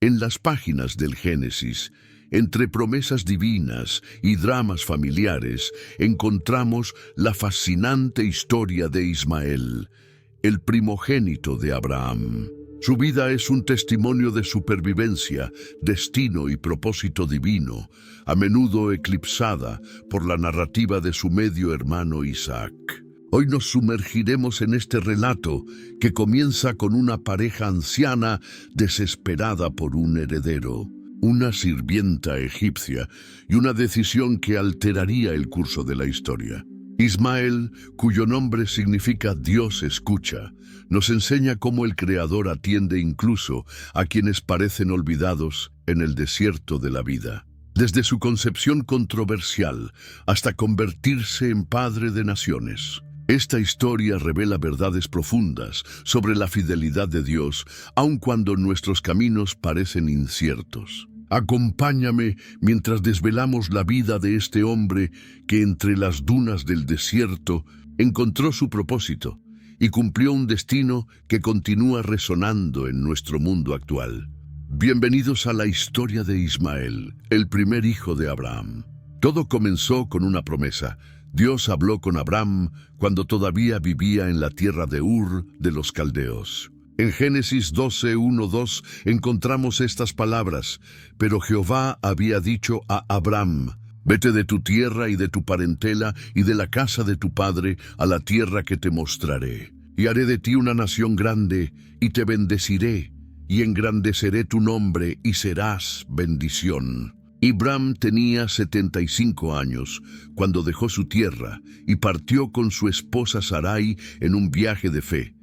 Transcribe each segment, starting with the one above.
En las páginas del Génesis, entre promesas divinas y dramas familiares, encontramos la fascinante historia de Ismael, el primogénito de Abraham. Su vida es un testimonio de supervivencia, destino y propósito divino, a menudo eclipsada por la narrativa de su medio hermano Isaac. Hoy nos sumergiremos en este relato que comienza con una pareja anciana desesperada por un heredero, una sirvienta egipcia y una decisión que alteraría el curso de la historia. Ismael, cuyo nombre significa Dios escucha, nos enseña cómo el Creador atiende incluso a quienes parecen olvidados en el desierto de la vida. Desde su concepción controversial hasta convertirse en padre de naciones. Esta historia revela verdades profundas sobre la fidelidad de Dios, aun cuando nuestros caminos parecen inciertos. Acompáñame mientras desvelamos la vida de este hombre que entre las dunas del desierto encontró su propósito y cumplió un destino que continúa resonando en nuestro mundo actual. Bienvenidos a la historia de Ismael, el primer hijo de Abraham. Todo comenzó con una promesa. Dios habló con Abraham cuando todavía vivía en la tierra de Ur de los Caldeos. En Génesis 12:1-2 encontramos estas palabras: pero Jehová había dicho a Abraham: vete de tu tierra y de tu parentela y de la casa de tu padre a la tierra que te mostraré. Y haré de ti una nación grande, y te bendeciré, y engrandeceré tu nombre, y serás bendición. Abraham tenía 75 años cuando dejó su tierra y partió con su esposa Sarai en un viaje de fe.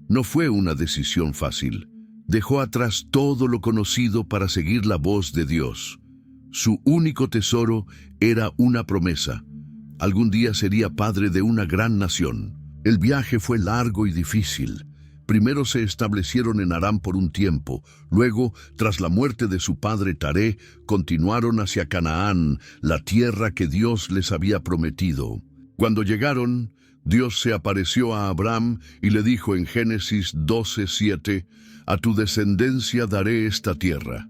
No fue una decisión fácil. Dejó atrás todo lo conocido para seguir la voz de Dios. Su único tesoro era una promesa. Algún día sería padre de una gran nación. El viaje fue largo y difícil. Primero se establecieron en Aram por un tiempo. Luego, tras la muerte de su padre Taré, continuaron hacia Canaán, la tierra que Dios les había prometido. Cuando llegaron, Dios se apareció a Abraham y le dijo en Génesis 12:7, a tu descendencia daré esta tierra.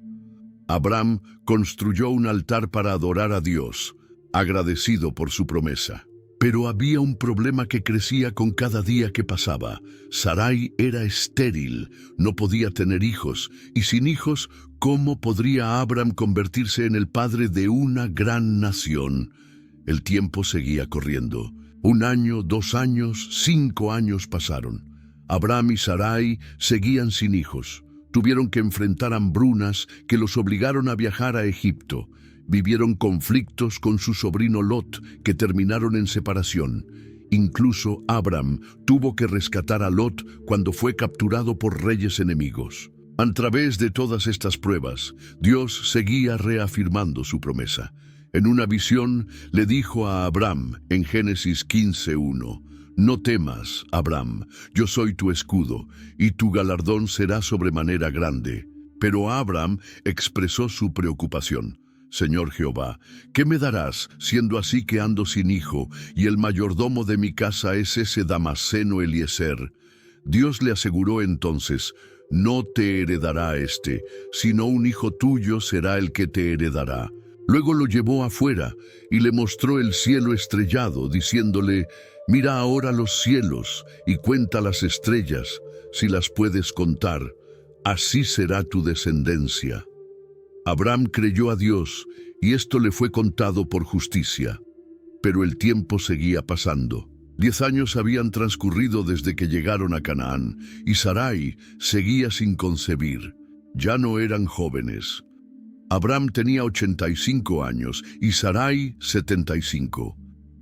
Abraham construyó un altar para adorar a Dios, agradecido por su promesa. Pero había un problema que crecía con cada día que pasaba. Sarai era estéril, no podía tener hijos, y sin hijos, ¿cómo podría Abraham convertirse en el padre de una gran nación? El tiempo seguía corriendo. 1 año, 2 años, 5 años pasaron. Abraham y Sarai seguían sin hijos. Tuvieron que enfrentar hambrunas que los obligaron a viajar a Egipto. Vivieron conflictos con su sobrino Lot, que terminaron en separación. Incluso Abraham tuvo que rescatar a Lot cuando fue capturado por reyes enemigos. A través de todas estas pruebas, Dios seguía reafirmando su promesa. En una visión le dijo a Abraham en Génesis 15:1, no temas, Abraham, yo soy tu escudo, y tu galardón será sobremanera grande. Pero Abraham expresó su preocupación. Señor Jehová, ¿qué me darás, siendo así que ando sin hijo, y el mayordomo de mi casa es ese Damaseno Eliezer? Dios le aseguró entonces, no te heredará este, sino un hijo tuyo será el que te heredará. Luego lo llevó afuera, y le mostró el cielo estrellado, diciéndole, mira ahora los cielos, y cuenta las estrellas, si las puedes contar, así será tu descendencia. Abraham creyó a Dios, y esto le fue contado por justicia. Pero el tiempo seguía pasando. 10 años habían transcurrido desde que llegaron a Canaán, y Sarai seguía sin concebir. Ya no eran jóvenes. Abraham tenía 85 años, y Sarai 75.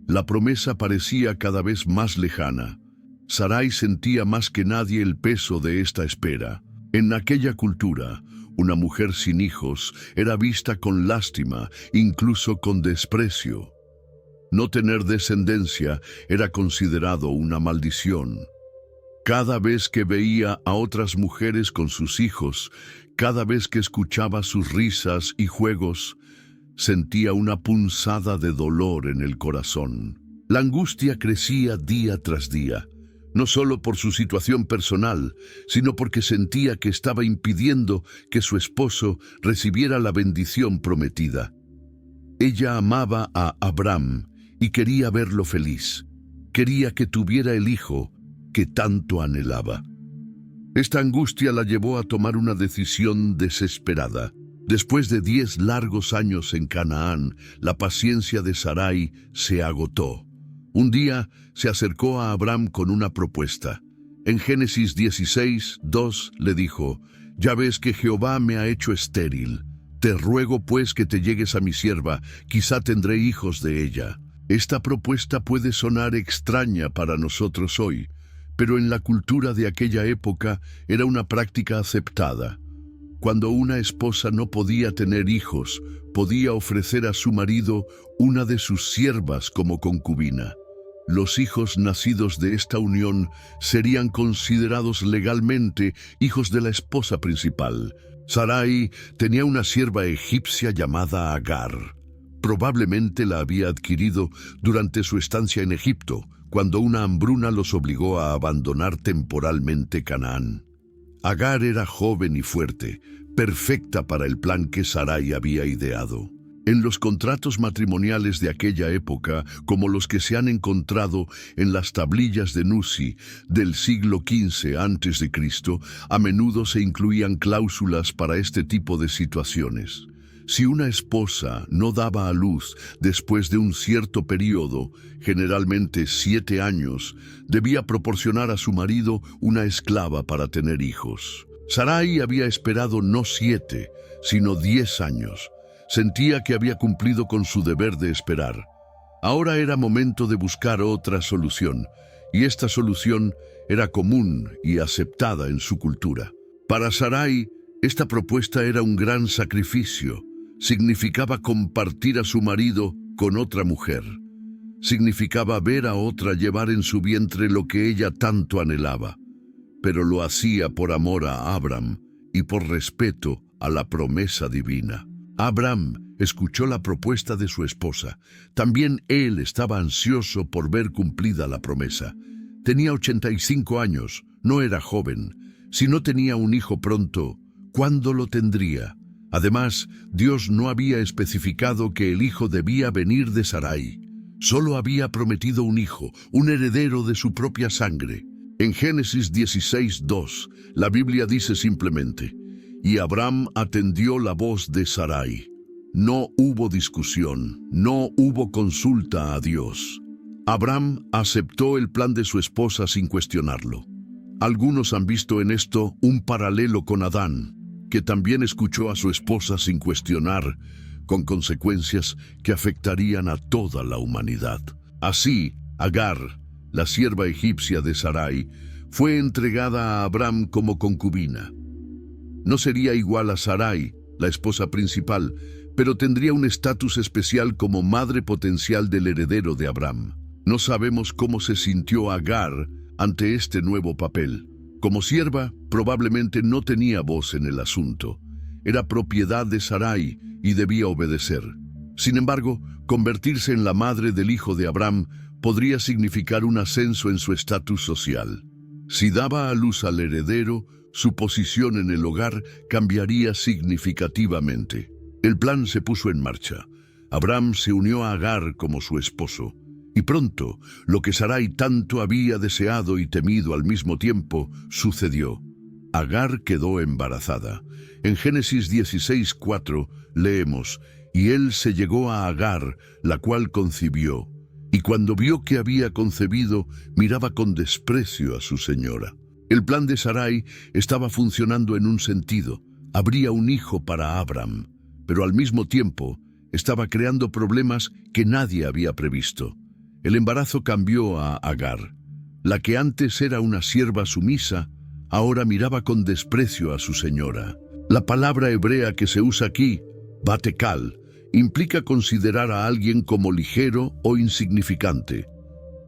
La promesa parecía cada vez más lejana. Sarai sentía más que nadie el peso de esta espera. En aquella cultura, una mujer sin hijos era vista con lástima, incluso con desprecio. No tener descendencia era considerado una maldición. Cada vez que veía a otras mujeres con sus hijos, cada vez que escuchaba sus risas y juegos, sentía una punzada de dolor en el corazón. La angustia crecía día tras día. no solo por su situación personal, sino porque sentía que estaba impidiendo que su esposo recibiera la bendición prometida. Ella amaba a Abram y quería verlo feliz. Quería que tuviera el hijo que tanto anhelaba. Esta angustia la llevó a tomar una decisión desesperada. Después de 10 largos años en Canaán, la paciencia de Sarai se agotó. Un día se acercó a Abram con una propuesta. En Génesis 16:2 le dijo: «Ya ves que Jehová me ha hecho estéril. Te ruego pues que te llegues a mi sierva, quizá tendré hijos de ella». Esta propuesta puede sonar extraña para nosotros hoy, pero en la cultura de aquella época era una práctica aceptada. Cuando una esposa no podía tener hijos, podía ofrecer a su marido una de sus siervas como concubina. Los hijos nacidos de esta unión serían considerados legalmente hijos de la esposa principal. Sarai tenía una sierva egipcia llamada Agar. Probablemente la había adquirido durante su estancia en Egipto, cuando una hambruna los obligó a abandonar temporalmente Canaán. Agar era joven y fuerte, perfecta para el plan que Sarai había ideado. En los contratos matrimoniales de aquella época, como los que se han encontrado en las tablillas de Nuzi del siglo XV a.C., a menudo se incluían cláusulas para este tipo de situaciones. Si una esposa no daba a luz después de un cierto periodo, generalmente 7 años, debía proporcionar a su marido una esclava para tener hijos. Sarai había esperado no 7, sino 10 años. Sentía que había cumplido con su deber de esperar. Ahora era momento de buscar otra solución, y esta solución era común y aceptada en su cultura. Para Sarai, esta propuesta era un gran sacrificio. Significaba compartir a su marido con otra mujer. Significaba ver a otra llevar en su vientre lo que ella tanto anhelaba. Pero lo hacía por amor a Abram y por respeto a la promesa divina. Abram escuchó la propuesta de su esposa. También él estaba ansioso por ver cumplida la promesa. Tenía 85 años, no era joven. Si no tenía un hijo pronto, ¿cuándo lo tendría? Además, Dios no había especificado que el hijo debía venir de Sarai. Solo había prometido un hijo, un heredero de su propia sangre. En Génesis 16:2, la Biblia dice simplemente: «Y Abram atendió la voz de Sarai». No hubo discusión, no hubo consulta a Dios. Abram aceptó el plan de su esposa sin cuestionarlo. Algunos han visto en esto un paralelo con Adán, que también escuchó a su esposa sin cuestionar, con consecuencias que afectarían a toda la humanidad. Así, Agar, la sierva egipcia de Sarai, fue entregada a Abram como concubina. No sería igual a Sarai, la esposa principal, pero tendría un estatus especial como madre potencial del heredero de Abram. No sabemos cómo se sintió Agar ante este nuevo papel. Como sierva, probablemente no tenía voz en el asunto. Era propiedad de Sarai y debía obedecer. Sin embargo, convertirse en la madre del hijo de Abram podría significar un ascenso en su estatus social. Si daba a luz al heredero, su posición en el hogar cambiaría significativamente. El plan se puso en marcha. Abram se unió a Agar como su esposo. Y pronto, lo que Sarai tanto había deseado y temido al mismo tiempo, sucedió. Agar quedó embarazada. En Génesis 16:4 leemos: «Y él se llegó a Agar, la cual concibió. Y cuando vio que había concebido, miraba con desprecio a su señora». El plan de Sarai estaba funcionando en un sentido. Habría un hijo para Abram, pero al mismo tiempo estaba creando problemas que nadie había previsto. El embarazo cambió a Agar. La que antes era una sierva sumisa, ahora miraba con desprecio a su señora. La palabra hebrea que se usa aquí, batekal, implica considerar a alguien como ligero o insignificante.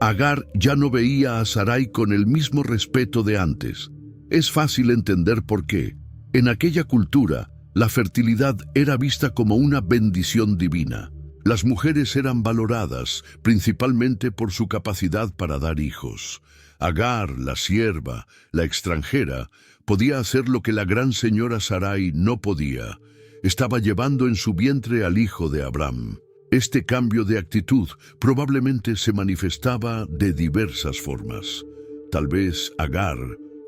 Agar ya no veía a Sarai con el mismo respeto de antes. Es fácil entender por qué. En aquella cultura, la fertilidad era vista como una bendición divina. Las mujeres eran valoradas principalmente por su capacidad para dar hijos. Agar, la sierva, la extranjera, podía hacer lo que la gran señora Sarai no podía. Estaba llevando en su vientre al hijo de Abraham. Este cambio de actitud probablemente se manifestaba de diversas formas. Tal vez Agar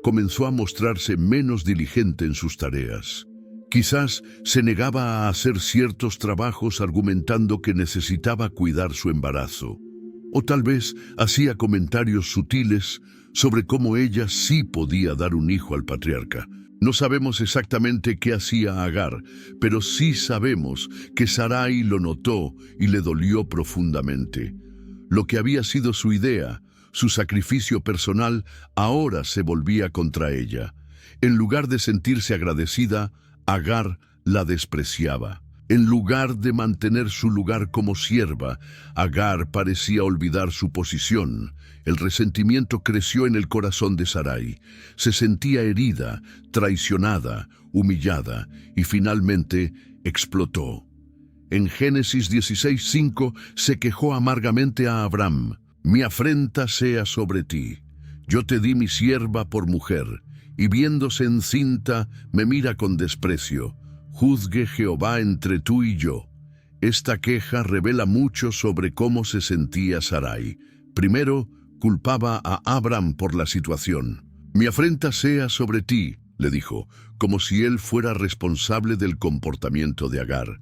comenzó a mostrarse menos diligente en sus tareas. Quizás se negaba a hacer ciertos trabajos argumentando que necesitaba cuidar su embarazo. O tal vez hacía comentarios sutiles sobre cómo ella sí podía dar un hijo al patriarca. No sabemos exactamente qué hacía Agar, pero sí sabemos que Sarai lo notó y le dolió profundamente. Lo que había sido su idea, su sacrificio personal, ahora se volvía contra ella. En lugar de sentirse agradecida, Agar la despreciaba. En lugar de mantener su lugar como sierva, Agar parecía olvidar su posición. El resentimiento creció en el corazón de Sarai. Se sentía herida, traicionada, humillada y finalmente explotó. En Génesis 16:5 se quejó amargamente a Abraham: «Mi afrenta sea sobre ti. Yo te di mi sierva por mujer, y viéndose encinta me mira con desprecio. Juzgue Jehová entre tú y yo». Esta queja revela mucho sobre cómo se sentía Sarai. Primero, culpaba a Abraham por la situación. «Mi afrenta sea sobre ti», le dijo, como si él fuera responsable del comportamiento de Agar.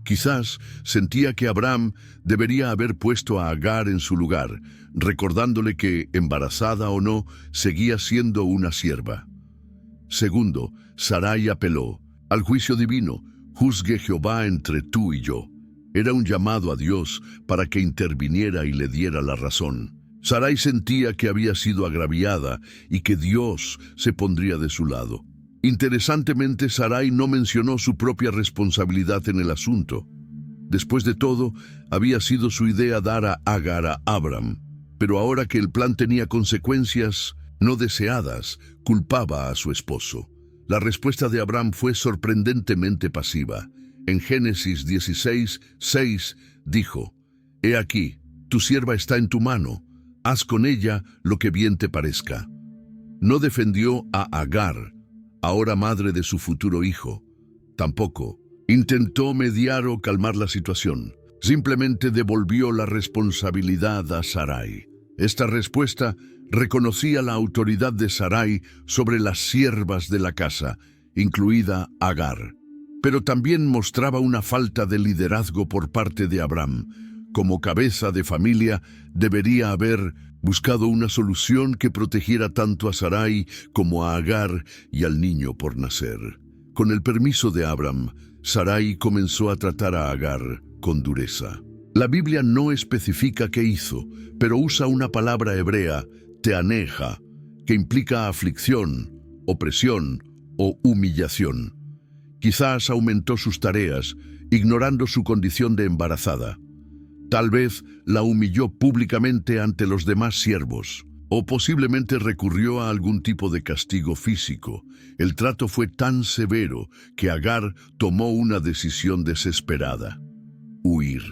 Quizás sentía que Abraham debería haber puesto a Agar en su lugar, recordándole que, embarazada o no, seguía siendo una sierva. Segundo, Sarai apeló al juicio divino: «Juzgue Jehová entre tú y yo». Era un llamado a Dios para que interviniera y le diera la razón. Sarai sentía que había sido agraviada y que Dios se pondría de su lado. Interesantemente, Sarai no mencionó su propia responsabilidad en el asunto. Después de todo, había sido su idea dar a Agar a Abraham, pero ahora que el plan tenía consecuencias no deseadas, culpaba a su esposo. La respuesta de Abraham fue sorprendentemente pasiva. En Génesis 16:6 dijo: «He aquí, tu sierva está en tu mano, haz con ella lo que bien te parezca». No defendió a Agar, ahora madre de su futuro hijo. Tampoco intentó mediar o calmar la situación. Simplemente devolvió la responsabilidad a Sarai. Esta respuesta reconocía la autoridad de Sarai sobre las siervas de la casa, incluida Agar. Pero también mostraba una falta de liderazgo por parte de Abraham. Como cabeza de familia, debería haber buscado una solución que protegiera tanto a Sarai como a Agar y al niño por nacer. Con el permiso de Abraham, Sarai comenzó a tratar a Agar con dureza. La Biblia no especifica qué hizo, pero usa una palabra hebrea, teaneja, que implica aflicción, opresión o humillación. Quizás aumentó sus tareas, ignorando su condición de embarazada. Tal vez la humilló públicamente ante los demás siervos, o posiblemente recurrió a algún tipo de castigo físico. El trato fue tan severo que Agar tomó una decisión desesperada: huir.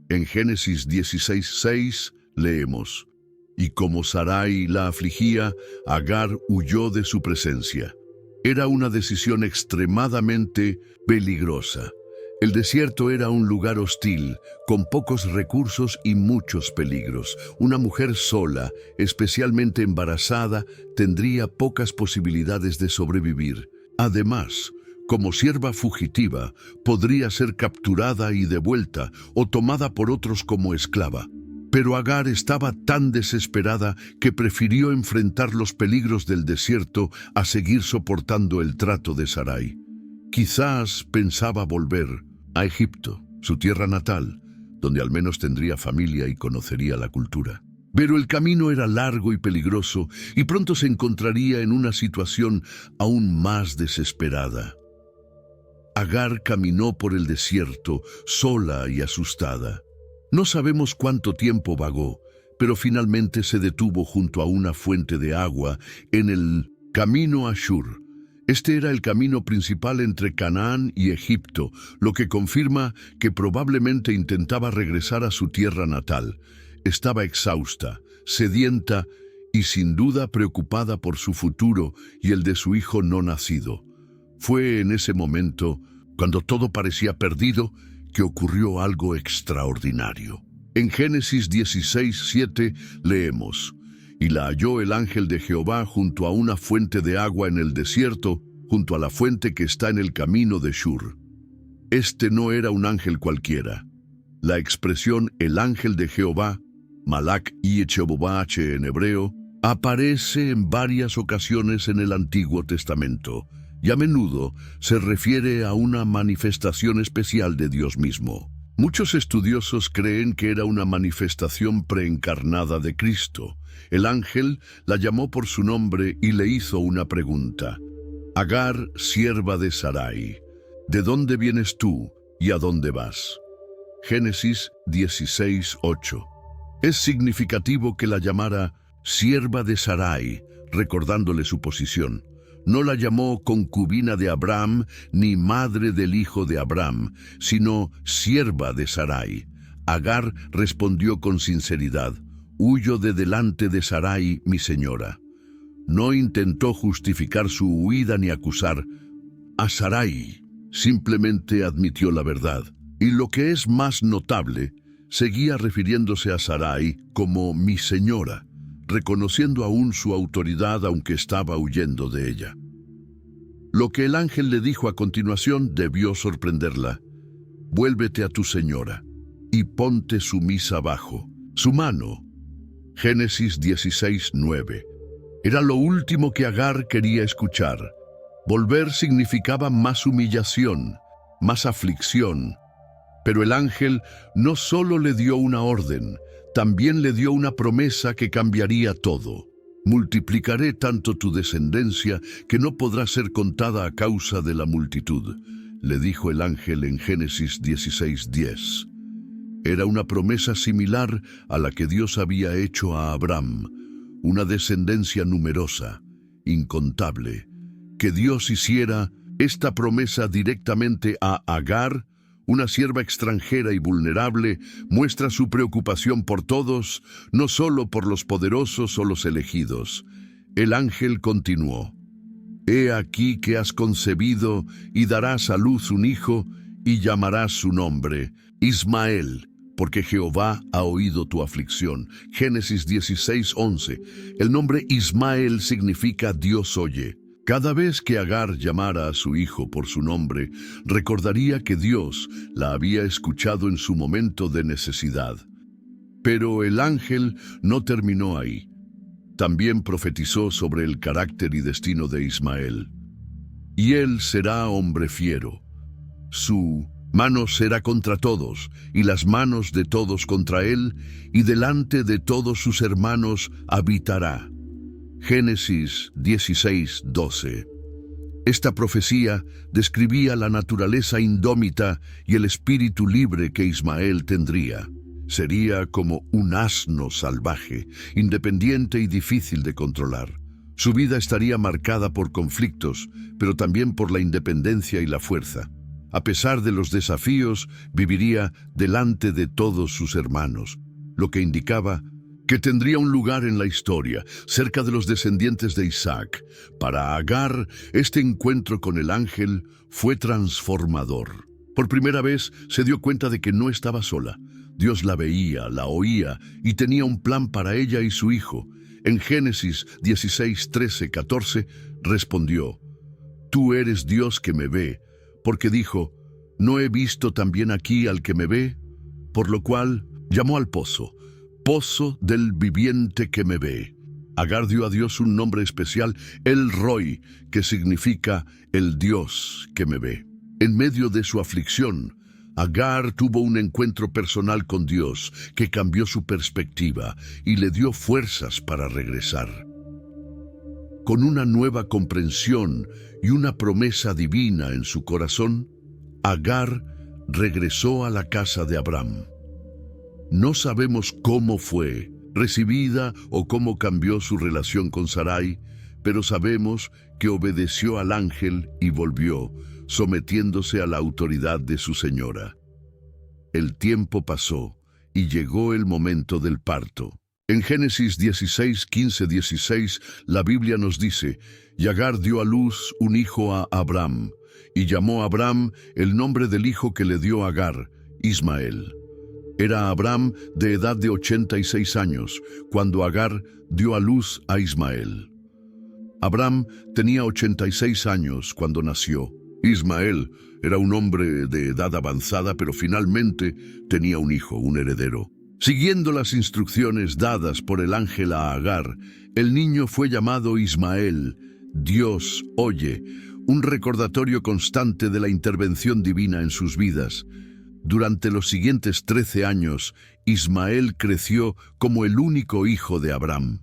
En Génesis 16:6 leemos: «Y como Sarai la afligía, Agar huyó de su presencia». Era una decisión extremadamente peligrosa. El desierto era un lugar hostil, con pocos recursos y muchos peligros. Una mujer sola, especialmente embarazada, tendría pocas posibilidades de sobrevivir. Además, como sierva fugitiva, podría ser capturada y devuelta o tomada por otros como esclava. Pero Agar estaba tan desesperada que prefirió enfrentar los peligros del desierto a seguir soportando el trato de Sarai. Quizás pensaba volver a Egipto, su tierra natal, donde al menos tendría familia y conocería la cultura. Pero el camino era largo y peligroso, y pronto se encontraría en una situación aún más desesperada. Agar caminó por el desierto, sola y asustada. No sabemos cuánto tiempo vagó, pero finalmente se detuvo junto a una fuente de agua en el camino a Shur. Este era el camino principal entre Canaán y Egipto, lo que confirma que probablemente intentaba regresar a su tierra natal. Estaba exhausta, sedienta y sin duda preocupada por su futuro y el de su hijo no nacido. Fue en ese momento, cuando todo parecía perdido, que ocurrió algo extraordinario. En Génesis 16:7 leemos: «Y la halló el ángel de Jehová junto a una fuente de agua en el desierto, junto a la fuente que está en el camino de Shur». Este no era un ángel cualquiera. La expresión «el ángel de Jehová», Malak Yechobobach en hebreo, aparece en varias ocasiones en el Antiguo Testamento y a menudo se refiere a una manifestación especial de Dios mismo. Muchos estudiosos creen que era una manifestación preencarnada de Cristo. El ángel la llamó por su nombre y le hizo una pregunta: «Agar, sierva de Sarai, ¿de dónde vienes tú y a dónde vas?». Génesis 16:8. Es significativo que la llamara sierva de Sarai, recordándole su posición. No la llamó concubina de Abraham ni madre del hijo de Abraham, sino sierva de Sarai. Agar respondió con sinceridad: «Huyo de delante de Sarai, mi señora». No intentó justificar su huida ni acusar a Sarai, simplemente admitió la verdad. Y lo que es más notable, seguía refiriéndose a Sarai como mi señora, reconociendo aún su autoridad aunque estaba huyendo de ella. Lo que el ángel le dijo a continuación debió sorprenderla: «Vuélvete a tu señora y ponte sumisa bajo su mano». Génesis 16:9. Era lo último que Agar quería escuchar. Volver significaba más humillación, más aflicción. Pero el ángel no solo le dio una orden, también le dio una promesa que cambiaría todo. «Multiplicaré tanto tu descendencia que no podrá ser contada a causa de la multitud», le dijo el ángel en Génesis 16:10. Era una promesa similar a la que Dios había hecho a Abraham, una descendencia numerosa, incontable. Que Dios hiciera esta promesa directamente a Agar, una sierva extranjera y vulnerable, muestra su preocupación por todos, no solo por los poderosos o los elegidos. El ángel continuó: «He aquí que has concebido y darás a luz un hijo, y llamarás su nombre Ismael, porque Jehová ha oído tu aflicción». Génesis 16:11. El nombre Ismael significa Dios oye. Cada vez que Agar llamara a su hijo por su nombre, recordaría que Dios la había escuchado en su momento de necesidad. Pero el ángel no terminó ahí. También profetizó sobre el carácter y destino de Ismael. «Y él será hombre fiero. Su mano será contra todos, y las manos de todos contra él, y delante de todos sus hermanos habitará». Génesis 16:12. Esta profecía describía la naturaleza indómita y el espíritu libre que Ismael tendría. Sería como un asno salvaje, independiente y difícil de controlar. Su vida estaría marcada por conflictos, pero también por la independencia y la fuerza. A pesar de los desafíos, viviría delante de todos sus hermanos, lo que indicaba que tendría un lugar en la historia, cerca de los descendientes de Isaac. Para Agar, este encuentro con el ángel fue transformador. Por primera vez se dio cuenta de que no estaba sola. Dios la veía, la oía y tenía un plan para ella y su hijo. En Génesis 16:13-14 respondió: «Tú eres Dios que me ve», porque dijo: «¿No he visto también aquí al que me ve?». Por lo cual llamó al pozo «Pozo del viviente que me ve». Agar dio a Dios un nombre especial, El Roi, que significa el Dios que me ve. En medio de su aflicción, Agar tuvo un encuentro personal con Dios que cambió su perspectiva y le dio fuerzas para regresar. Con una nueva comprensión y una promesa divina en su corazón, Agar regresó a la casa de Abraham. No sabemos cómo fue recibida o cómo cambió su relación con Sarai, pero sabemos que obedeció al ángel y volvió, sometiéndose a la autoridad de su señora. El tiempo pasó y llegó el momento del parto. En Génesis 16, 15, 16, la Biblia nos dice: y Agar dio a luz un hijo a Abram, y llamó a Abram el nombre del hijo que le dio Agar, Ismael. Era Abram de edad de 86 años, cuando Agar dio a luz a Ismael. Abram tenía 86 años cuando nació. Ismael era un hombre de edad avanzada, pero finalmente tenía un hijo, un heredero. Siguiendo las instrucciones dadas por el ángel a Agar, el niño fue llamado Ismael. Dios oye, un recordatorio constante de la intervención divina en sus vidas. Durante los siguientes 13 años, Ismael creció como el único hijo de Abram.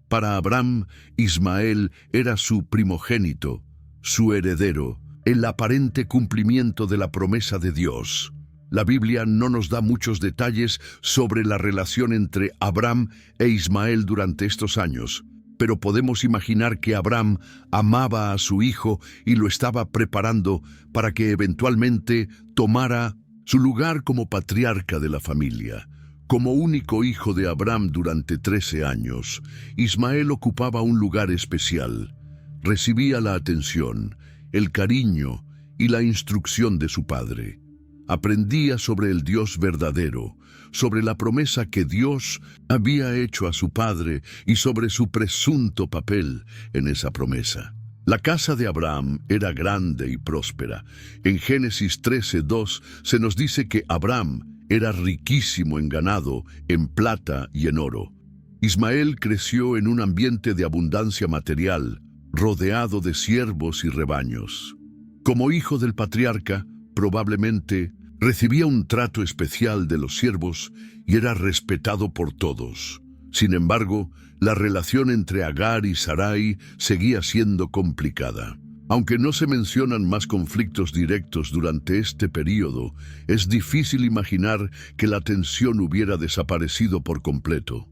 Para Abram, Ismael era su primogénito, su heredero, el aparente cumplimiento de la promesa de Dios. La Biblia no nos da muchos detalles sobre la relación entre Abram e Ismael durante estos años, pero podemos imaginar que Abram amaba a su hijo y lo estaba preparando para que eventualmente tomara su lugar como patriarca de la familia. Como único hijo de Abram durante 13 años, Ismael ocupaba un lugar especial. Recibía la atención, el cariño y la instrucción de su padre. Aprendía sobre el Dios verdadero, sobre la promesa que Dios había hecho a su padre y sobre su presunto papel en esa promesa. La casa de Abraham era grande y próspera. En Génesis 13:2 se nos dice que Abraham era riquísimo en ganado, en plata y en oro. Ismael creció en un ambiente de abundancia material, rodeado de siervos y rebaños. Como hijo del patriarca, probablemente recibía un trato especial de los siervos y era respetado por todos. Sin embargo, la relación entre Agar y Sarai seguía siendo complicada. Aunque no se mencionan más conflictos directos durante este período, es difícil imaginar que la tensión hubiera desaparecido por completo.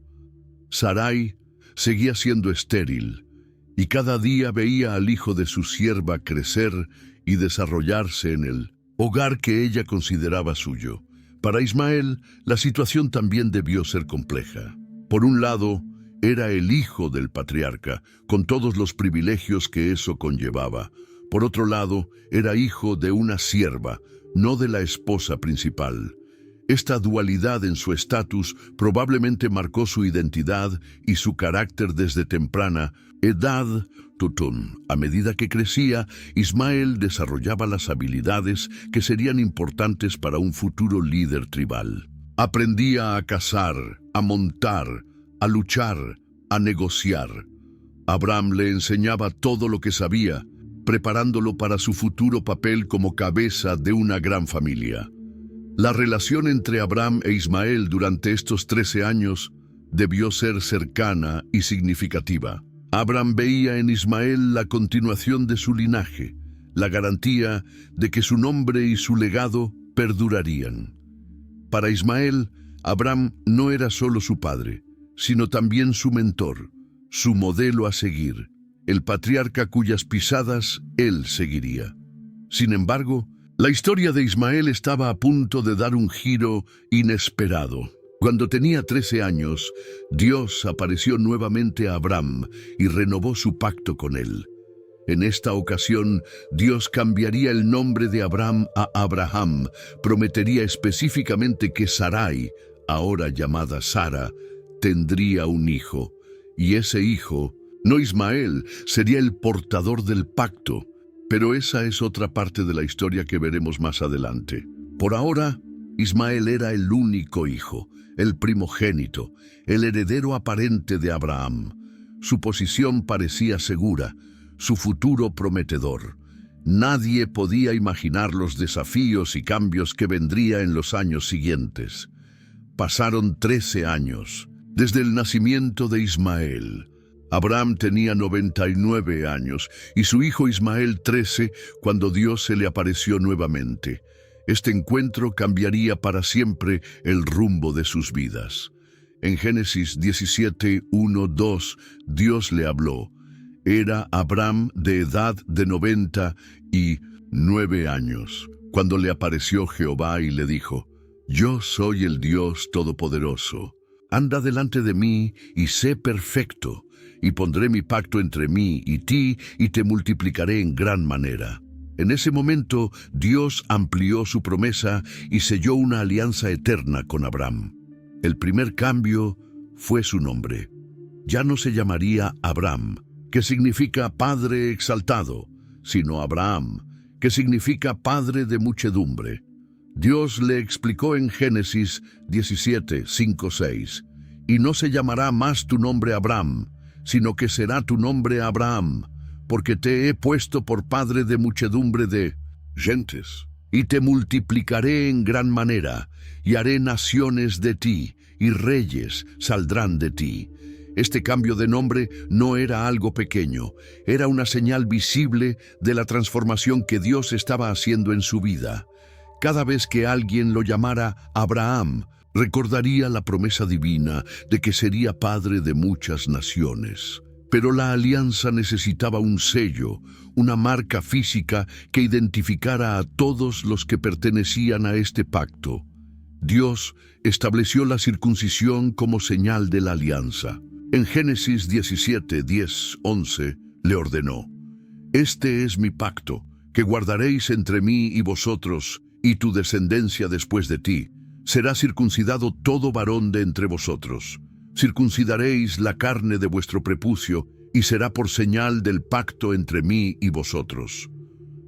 Sarai seguía siendo estéril, y cada día veía al hijo de su sierva crecer y desarrollarse en el hogar que ella consideraba suyo. Para Ismael, la situación también debió ser compleja. Por un lado, era el hijo del patriarca, con todos los privilegios que eso conllevaba. Por otro lado, era hijo de una sierva, no de la esposa principal. Esta dualidad en su estatus probablemente marcó su identidad y su carácter desde temprana edad. A medida que crecía, Ismael desarrollaba las habilidades que serían importantes para un futuro líder tribal. Aprendía a cazar, a montar, a luchar, a negociar. Abraham le enseñaba todo lo que sabía, preparándolo para su futuro papel como cabeza de una gran familia. La relación entre Abraham e Ismael durante estos 13 años debió ser cercana y significativa. Abraham veía en Ismael la continuación de su linaje, la garantía de que su nombre y su legado perdurarían. Para Ismael, Abraham no era solo su padre, sino también su mentor, su modelo a seguir, el patriarca cuyas pisadas él seguiría. Sin embargo, la historia de Ismael estaba a punto de dar un giro inesperado. Cuando tenía 13 años, Dios apareció nuevamente a Abraham y renovó su pacto con él. En esta ocasión, Dios cambiaría el nombre de Abraham a Abraham, prometería específicamente que Sarai, ahora llamada Sara, tendría un hijo, y ese hijo, no Ismael, sería el portador del pacto. Pero esa es otra parte de la historia que veremos más adelante. Por ahora, Ismael era el único hijo, el primogénito, el heredero aparente de Abraham. Su posición parecía segura, su futuro prometedor. Nadie podía imaginar los desafíos y cambios que vendría en los años siguientes. Pasaron 13 años, desde el nacimiento de Ismael. Abraham tenía 99 años y su hijo Ismael 13 cuando Dios se le apareció nuevamente. Este encuentro cambiaría para siempre el rumbo de sus vidas. En Génesis 17, 1, 2, Dios le habló: Era Abram de edad de 99 años, cuando le apareció Jehová y le dijo: Yo soy el Dios Todopoderoso. Anda delante de mí y sé perfecto, y pondré mi pacto entre mí y ti, y te multiplicaré en gran manera. En ese momento, Dios amplió su promesa y selló una alianza eterna con Abram. El primer cambio fue su nombre. Ya no se llamaría Abram, que significa Padre exaltado, sino Abraham, que significa Padre de muchedumbre. Dios le explicó en Génesis 17, 5, 6, y no se llamará más tu nombre Abram, sino que será tu nombre Abraham, porque te he puesto por padre de muchedumbre de gentes, y te multiplicaré en gran manera, y haré naciones de ti, y reyes saldrán de ti. Este cambio de nombre no era algo pequeño, era una señal visible de la transformación que Dios estaba haciendo en su vida. Cada vez que alguien lo llamara Abraham, recordaría la promesa divina de que sería padre de muchas naciones. Pero la alianza necesitaba un sello, una marca física que identificara a todos los que pertenecían a este pacto. Dios estableció la circuncisión como señal de la alianza. En Génesis 17, 10, 11, le ordenó: Este es mi pacto, que guardaréis entre mí y vosotros, y tu descendencia después de ti. Será circuncidado todo varón de entre vosotros. Circuncidaréis la carne de vuestro prepucio, y será por señal del pacto entre mí y vosotros.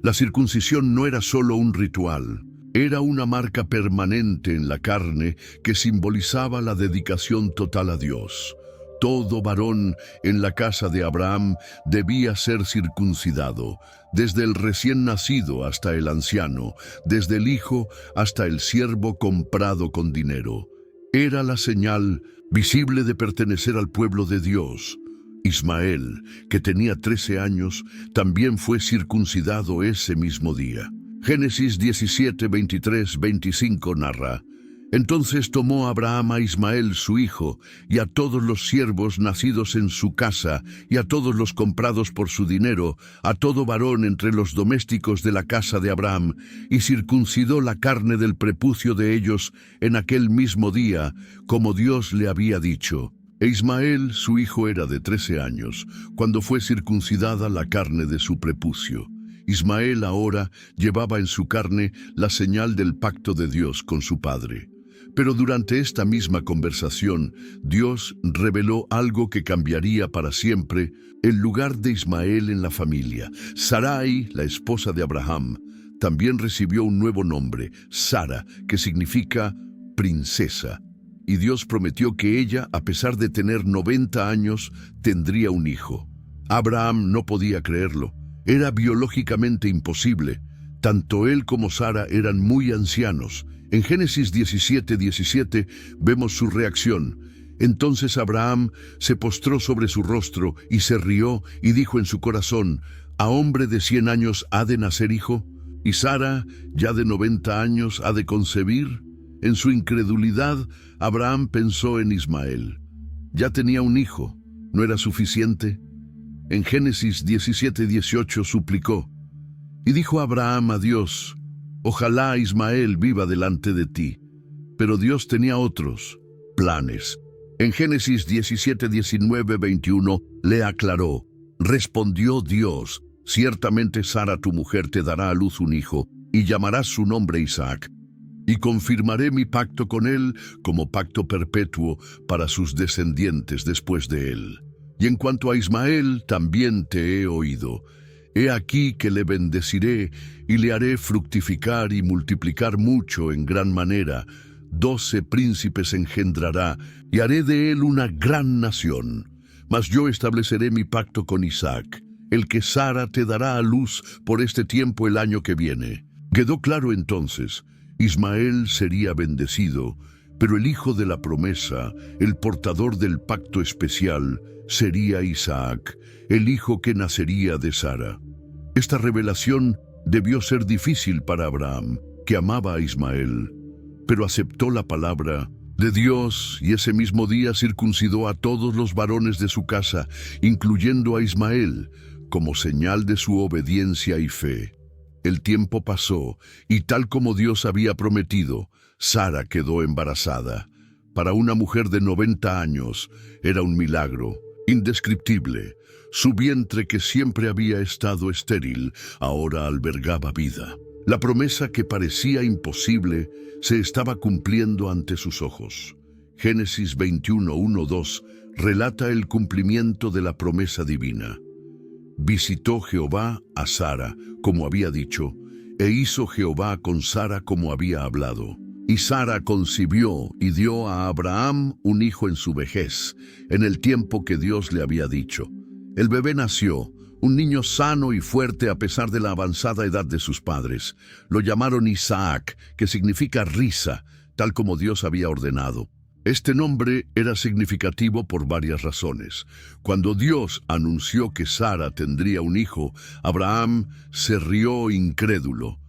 La circuncisión no era solo un ritual, era una marca permanente en la carne que simbolizaba la dedicación total a Dios. Todo varón en la casa de Abraham debía ser circuncidado, desde el recién nacido hasta el anciano, desde el hijo hasta el siervo comprado con dinero. Era la señal visible de pertenecer al pueblo de Dios. Ismael, que tenía 13 años, también fue circuncidado ese mismo día. Génesis 17, 23, 25 narra: Entonces tomó Abraham a Ismael su hijo, y a todos los siervos nacidos en su casa, y a todos los comprados por su dinero, a todo varón entre los domésticos de la casa de Abraham, y circuncidó la carne del prepucio de ellos en aquel mismo día, como Dios le había dicho. E Ismael, su hijo, era de 13 años, cuando fue circuncidada la carne de su prepucio. Ismael ahora llevaba en su carne la señal del pacto de Dios con su padre. Pero durante esta misma conversación, Dios reveló algo que cambiaría para siempre el lugar de Ismael en la familia. Sarai, la esposa de Abraham, también recibió un nuevo nombre, Sara, que significa princesa. Y Dios prometió que ella, a pesar de tener 90 años, tendría un hijo. Abraham no podía creerlo. Era biológicamente imposible. Tanto él como Sara eran muy ancianos. En Génesis 17, 17 vemos su reacción. Entonces Abraham se postró sobre su rostro y se rió y dijo en su corazón: ¿A hombre de 100 años ha de nacer hijo? ¿Y Sara, ya de 90 años, ha de concebir? En su incredulidad, Abraham pensó en Ismael. Ya tenía un hijo. ¿No era suficiente? En Génesis 17, 18 suplicó: Y dijo Abraham a Dios: Ojalá Ismael viva delante de ti. Pero Dios tenía otros planes. En Génesis 17, 19, 21 le aclaró: Respondió Dios: Ciertamente Sara tu mujer te dará a luz un hijo, y llamarás su nombre Isaac. Y confirmaré mi pacto con él como pacto perpetuo para sus descendientes después de él. Y en cuanto a Ismael, también te he oído. He aquí que le bendeciré y le haré fructificar y multiplicar mucho en gran manera. 12 príncipes engendrará, y haré de él una gran nación. Mas yo estableceré mi pacto con Isaac, el que Sara te dará a luz por este tiempo el año que viene. Quedó claro entonces: Ismael sería bendecido, pero el hijo de la promesa, el portador del pacto especial, sería Isaac, el hijo que nacería de Sara. Esta revelación debió ser difícil para Abraham, que amaba a Ismael, pero aceptó la palabra de Dios, y ese mismo día circuncidó a todos los varones de su casa, incluyendo a Ismael, como señal de su obediencia y fe. El tiempo pasó, y tal como Dios había prometido, Sara quedó embarazada. Para una mujer de 90 años, era un milagro indescriptible. Su vientre, que siempre había estado estéril, ahora albergaba vida. La promesa que parecía imposible se estaba cumpliendo ante sus ojos. Génesis 21:1-2 relata el cumplimiento de la promesa divina. Visitó Jehová a Sara, como había dicho, e hizo Jehová con Sara como había hablado. Y Sara concibió y dio a Abraham un hijo en su vejez, en el tiempo que Dios le había dicho. El bebé nació, un niño sano y fuerte a pesar de la avanzada edad de sus padres. Lo llamaron Isaac, que significa risa, tal como Dios había ordenado. Este nombre era significativo por varias razones. Cuando Dios anunció que Sara tendría un hijo, Abraham se rió incrédulo.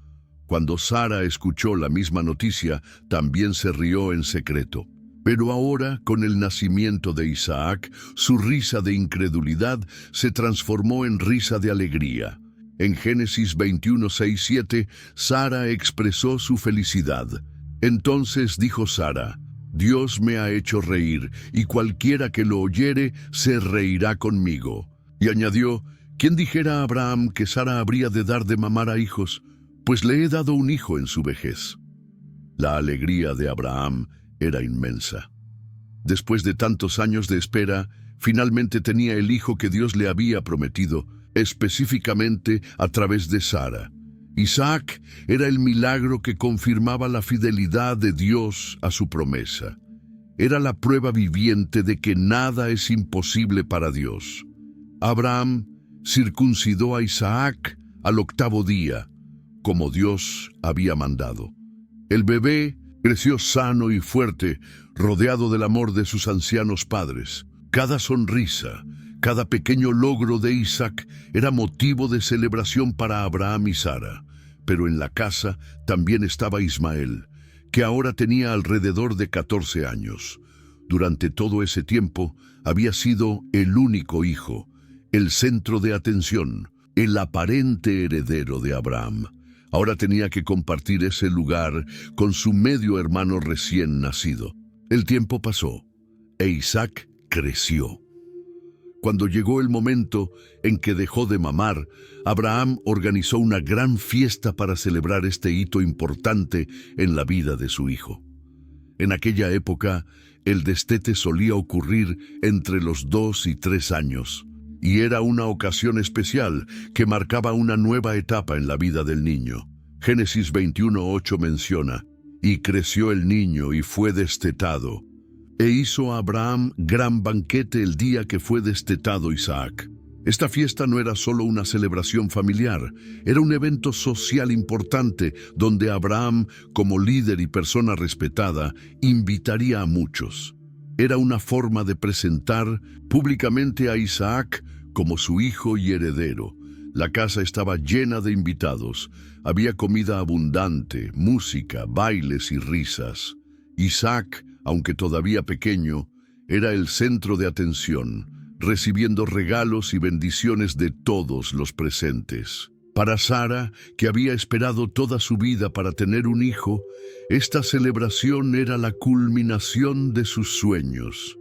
Cuando Sara escuchó la misma noticia, también se rió en secreto. Pero ahora, con el nacimiento de Isaac, su risa de incredulidad se transformó en risa de alegría. En Génesis 21:6-7, Sara expresó su felicidad. Entonces dijo Sara: Dios me ha hecho reír, y cualquiera que lo oyere se reirá conmigo. Y añadió: ¿Quién dijera a Abraham que Sara habría de dar de mamar a hijos? Pues le he dado un hijo en su vejez. La alegría de Abraham era inmensa. Después de tantos años de espera, finalmente tenía el hijo que Dios le había prometido, específicamente a través de Sara. Isaac era el milagro que confirmaba la fidelidad de Dios a su promesa. Era la prueba viviente de que nada es imposible para Dios. Abraham circuncidó a Isaac al 8º día, como Dios había mandado. El bebé creció sano y fuerte, rodeado del amor de sus ancianos padres. Cada sonrisa, cada pequeño logro de Isaac era motivo de celebración para Abraham y Sara. Pero en la casa también estaba Ismael, que ahora tenía alrededor de 14 años. Durante todo ese tiempo había sido el único hijo, el centro de atención, el aparente heredero de Abraham. Ahora tenía que compartir ese lugar con su medio hermano recién nacido. El tiempo pasó, e Isaac creció. Cuando llegó el momento en que dejó de mamar, Abraham organizó una gran fiesta para celebrar este hito importante en la vida de su hijo. En aquella época, el destete solía ocurrir entre los 2 y 3 años, y era una ocasión especial que marcaba una nueva etapa en la vida del niño. Génesis 21:8 menciona: «Y creció el niño y fue destetado. E hizo a Abraham gran banquete el día que fue destetado Isaac». Esta fiesta no era solo una celebración familiar, era un evento social importante donde Abraham, como líder y persona respetada, invitaría a muchos. Era una forma de presentar públicamente a Isaac como su hijo y heredero. La casa estaba llena de invitados. Había comida abundante, música, bailes y risas. Isaac, aunque todavía pequeño, era el centro de atención, recibiendo regalos y bendiciones de todos los presentes. Para Sara, que había esperado toda su vida para tener un hijo, esta celebración era la culminación de sus sueños.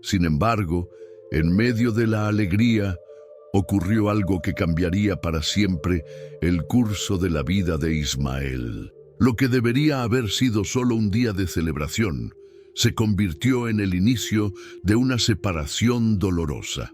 Sin embargo, en medio de la alegría, ocurrió algo que cambiaría para siempre el curso de la vida de Ismael. Lo que debería haber sido solo un día de celebración, se convirtió en el inicio de una separación dolorosa.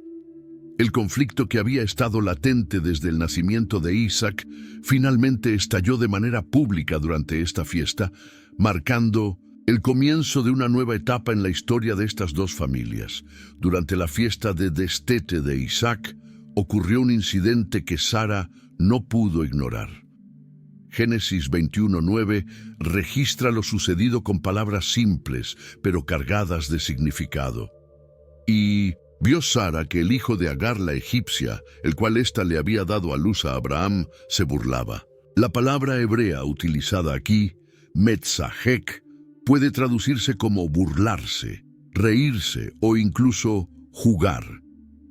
El conflicto que había estado latente desde el nacimiento de Isaac finalmente estalló de manera pública durante esta fiesta, marcando el comienzo de una nueva etapa en la historia de estas dos familias. Durante la fiesta de destete de Isaac, ocurrió un incidente que Sara no pudo ignorar. Génesis 21:9 registra lo sucedido con palabras simples, pero cargadas de significado. Y vio Sara que el hijo de Agar la egipcia, el cual ésta le había dado a luz a Abraham, se burlaba. La palabra hebrea utilizada aquí, metzahek, puede traducirse como burlarse, reírse o incluso jugar.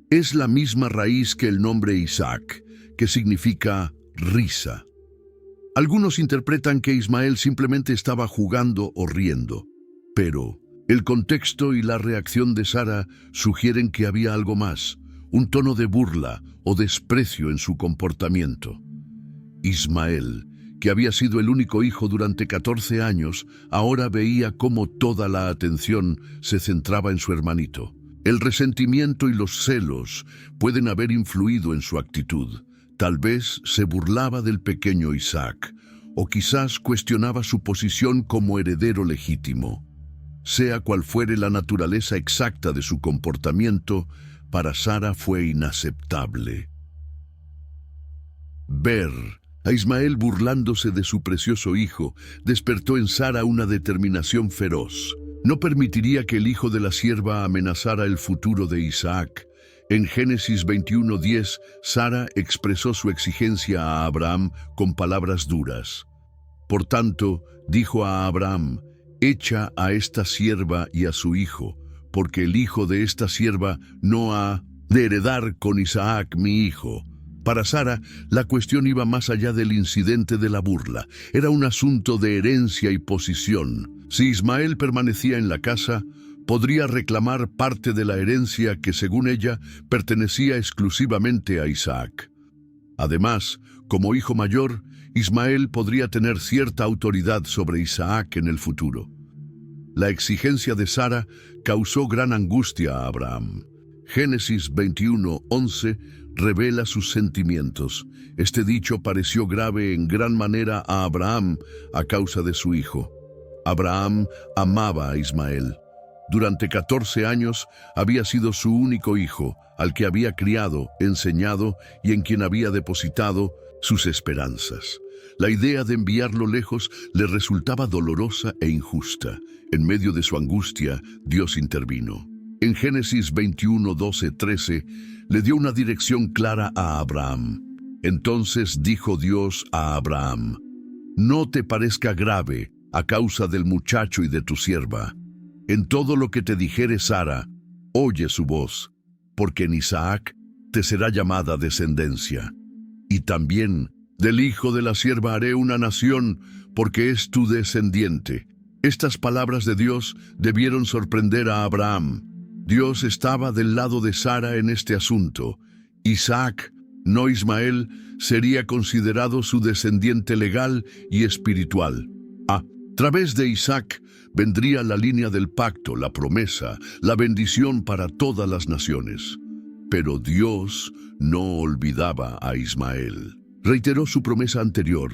Es la misma raíz que el nombre Isaac, que significa risa. Algunos interpretan que Ismael simplemente estaba jugando o riendo, pero el contexto y la reacción de Sara sugieren que había algo más, un tono de burla o desprecio en su comportamiento. Ismael, que había sido el único hijo durante 14 años, ahora veía cómo toda la atención se centraba en su hermanito. El resentimiento y los celos pueden haber influido en su actitud. Tal vez se burlaba del pequeño Isaac, o quizás cuestionaba su posición como heredero legítimo. Sea cual fuere la naturaleza exacta de su comportamiento, para Sara fue inaceptable. Ver a Ismael burlándose de su precioso hijo despertó en Sara una determinación feroz. No permitiría que el hijo de la sierva amenazara el futuro de Isaac. En Génesis 21:10, Sara expresó su exigencia a Abraham con palabras duras. Por tanto, dijo a Abraham: «Echa a esta sierva y a su hijo, porque el hijo de esta sierva no ha de heredar con Isaac mi hijo». Para Sara, la cuestión iba más allá del incidente de la burla. Era un asunto de herencia y posición. Si Ismael permanecía en la casa, podría reclamar parte de la herencia que, según ella, pertenecía exclusivamente a Isaac. Además, como hijo mayor, Ismael podría tener cierta autoridad sobre Isaac en el futuro. La exigencia de Sara causó gran angustia a Abraham. Génesis 21:11 revela sus sentimientos. Este dicho pareció grave en gran manera a Abraham a causa de su hijo. Abraham amaba a Ismael. Durante 14 años había sido su único hijo, al que había criado, enseñado y en quien había depositado sus esperanzas. La idea de enviarlo lejos le resultaba dolorosa e injusta. En medio de su angustia, Dios intervino. En Génesis 21:12-13, le dio una dirección clara a Abraham. Entonces dijo Dios a Abraham: «No te parezca grave a causa del muchacho y de tu sierva. En todo lo que te dijere Sara, oye su voz, porque en Isaac te será llamada descendencia. Y también del hijo de la sierva haré una nación, porque es tu descendiente». Estas palabras de Dios debieron sorprender a Abraham. Dios estaba del lado de Sara en este asunto. Isaac, no Ismael, sería considerado su descendiente legal y espiritual. A través de Isaac vendría la línea del pacto, la promesa, la bendición para todas las naciones. Pero Dios no olvidaba a Ismael. Reiteró su promesa anterior.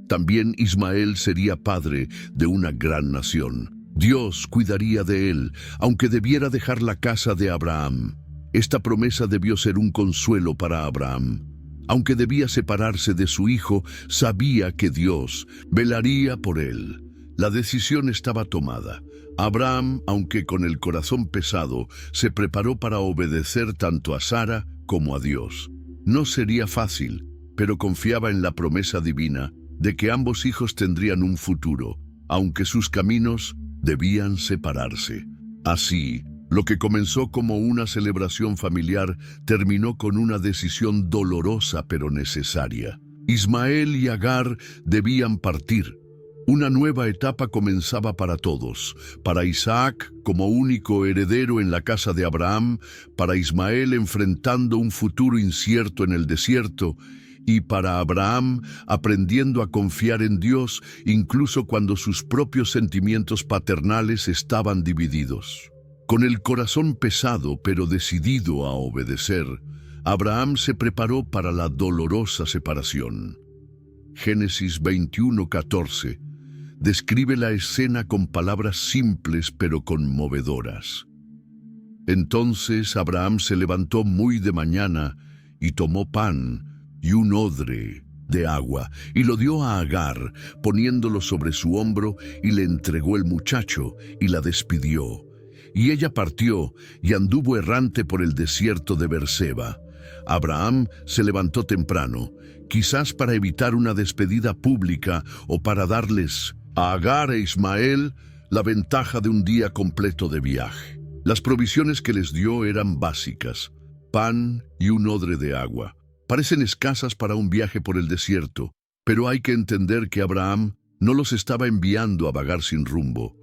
También Ismael sería padre de una gran nación. Dios cuidaría de él, aunque debiera dejar la casa de Abraham. Esta promesa debió ser un consuelo para Abraham. Aunque debía separarse de su hijo, sabía que Dios velaría por él. La decisión estaba tomada. Abraham, aunque con el corazón pesado, se preparó para obedecer tanto a Sara como a Dios. No sería fácil, pero confiaba en la promesa divina de que ambos hijos tendrían un futuro, aunque sus caminos debían separarse. Así, lo que comenzó como una celebración familiar terminó con una decisión dolorosa pero necesaria. Ismael y Agar debían partir. Una nueva etapa comenzaba para todos, para Isaac como único heredero en la casa de Abraham, para Ismael enfrentando un futuro incierto en el desierto, y para Abraham aprendiendo a confiar en Dios incluso cuando sus propios sentimientos paternales estaban divididos. Con el corazón pesado pero decidido a obedecer, Abraham se preparó para la dolorosa separación. Génesis 21:14 describe la escena con palabras simples pero conmovedoras. Entonces Abraham se levantó muy de mañana y tomó pan y un odre de agua, y lo dio a Agar, poniéndolo sobre su hombro, y le entregó el muchacho, y la despidió. Y ella partió, y anduvo errante por el desierto de Berseba. Abraham se levantó temprano, quizás para evitar una despedida pública o para darles a Agar e Ismael la ventaja de un día completo de viaje. Las provisiones que les dio eran básicas: pan y un odre de agua. Parecen escasas para un viaje por el desierto, pero hay que entender que Abraham no los estaba enviando a vagar sin rumbo.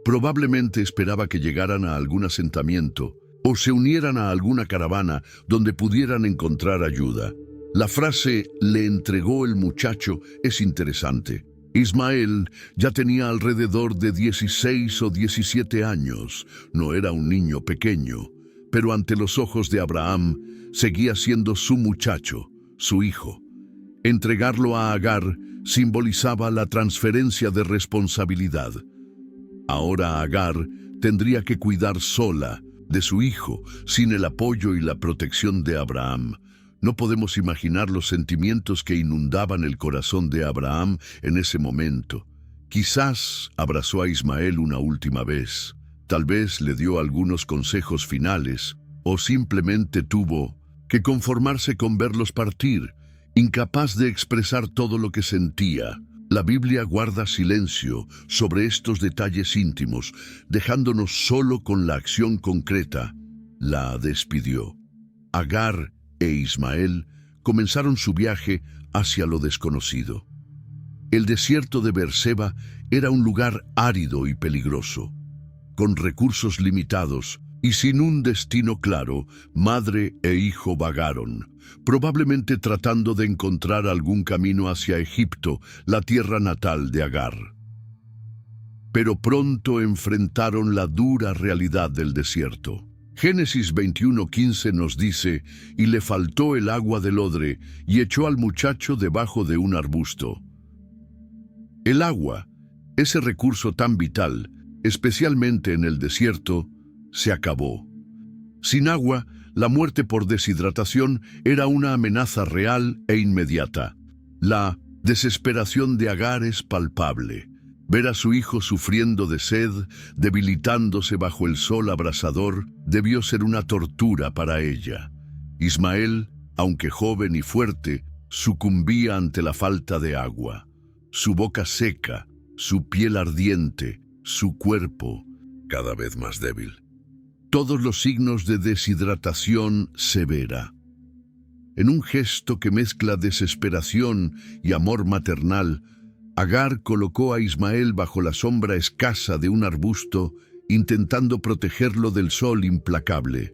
Probablemente esperaba que llegaran a algún asentamiento o se unieran a alguna caravana donde pudieran encontrar ayuda. La frase «le entregó el muchacho» es interesante. Ismael ya tenía alrededor de 16 o 17 años. No era un niño pequeño, pero ante los ojos de Abraham seguía siendo su muchacho, su hijo. Entregarlo a Agar simbolizaba la transferencia de responsabilidad. Ahora Agar tendría que cuidar sola de su hijo, sin el apoyo y la protección de Abraham. No podemos imaginar los sentimientos que inundaban el corazón de Abraham en ese momento. Quizás abrazó a Ismael una última vez, tal vez le dio algunos consejos finales, o simplemente tuvo que conformarse con verlos partir, incapaz de expresar todo lo que sentía. La Biblia guarda silencio sobre estos detalles íntimos, dejándonos solo con la acción concreta. La despidió. Agar e Ismael comenzaron su viaje hacia lo desconocido. El desierto de Beerseba era un lugar árido y peligroso. Con recursos limitados y sin un destino claro, madre e hijo vagaron, probablemente tratando de encontrar algún camino hacia Egipto, la tierra natal de Agar. Pero pronto enfrentaron la dura realidad del desierto. Génesis 21:15 nos dice: «Y le faltó el agua del odre, y echó al muchacho debajo de un arbusto». El agua, ese recurso tan vital, especialmente en el desierto, se acabó. Sin agua, la muerte por deshidratación era una amenaza real e inmediata. La desesperación de Agar es palpable. Ver a su hijo sufriendo de sed, debilitándose bajo el sol abrasador, debió ser una tortura para ella. Ismael, aunque joven y fuerte, sucumbía ante la falta de agua. Su boca seca, su piel ardiente, su cuerpo cada vez más débil. Todos los signos de deshidratación severa. En un gesto que mezcla desesperación y amor maternal, Agar colocó a Ismael bajo la sombra escasa de un arbusto, intentando protegerlo del sol implacable.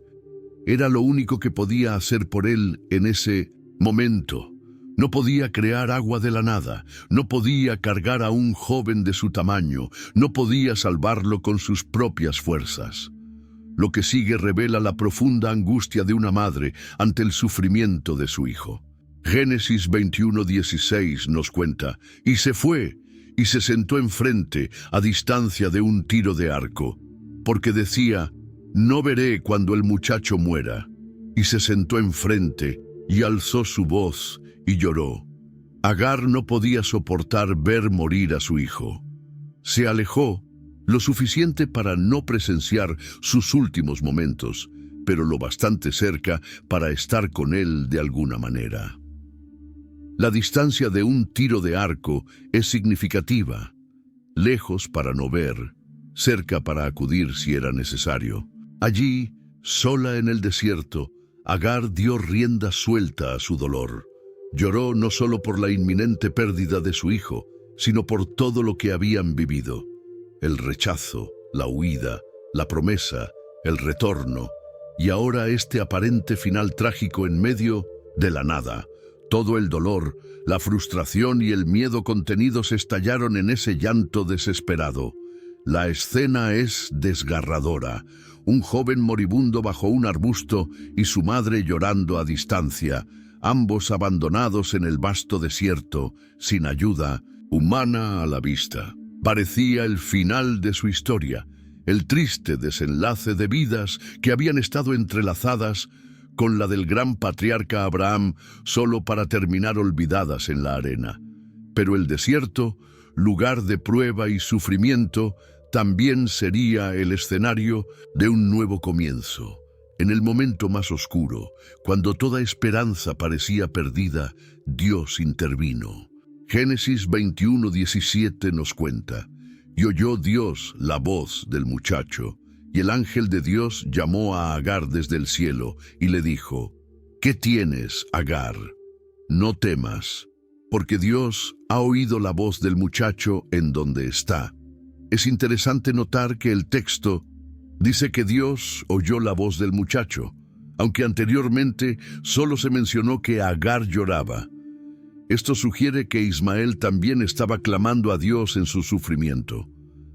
Era lo único que podía hacer por él en ese momento. No podía crear agua de la nada, no podía cargar a un joven de su tamaño, no podía salvarlo con sus propias fuerzas. Lo que sigue revela la profunda angustia de una madre ante el sufrimiento de su hijo. Génesis 21:16 nos cuenta: «Y se fue, y se sentó enfrente, a distancia de un tiro de arco, porque decía: no veré cuando el muchacho muera. Y se sentó enfrente, y alzó su voz, y lloró». Agar no podía soportar ver morir a su hijo. Se alejó lo suficiente para no presenciar sus últimos momentos, pero lo bastante cerca para estar con él de alguna manera. La distancia de un tiro de arco es significativa. Lejos para no ver, cerca para acudir si era necesario. Allí, sola en el desierto, Agar dio rienda suelta a su dolor. Lloró no solo por la inminente pérdida de su hijo, sino por todo lo que habían vivido. El rechazo, la huida, la promesa, el retorno, y ahora este aparente final trágico en medio de la nada. Todo el dolor, la frustración y el miedo contenidos estallaron en ese llanto desesperado. La escena es desgarradora. Un joven moribundo bajo un arbusto y su madre llorando a distancia, ambos abandonados en el vasto desierto, sin ayuda humana a la vista. Parecía el final de su historia, el triste desenlace de vidas que habían estado entrelazadas con la del gran patriarca Abraham, solo para terminar olvidadas en la arena. Pero el desierto, lugar de prueba y sufrimiento, también sería el escenario de un nuevo comienzo. En el momento más oscuro, cuando toda esperanza parecía perdida, Dios intervino. Génesis 21:17 nos cuenta: Y oyó Dios la voz del muchacho, y el ángel de Dios llamó a Agar desde el cielo y le dijo: ¿Qué tienes, Agar? No temas, porque Dios ha oído la voz del muchacho en donde está. Es interesante notar que el texto dice que Dios oyó la voz del muchacho, aunque anteriormente solo se mencionó que Agar lloraba. Esto sugiere que Ismael también estaba clamando a Dios en su sufrimiento,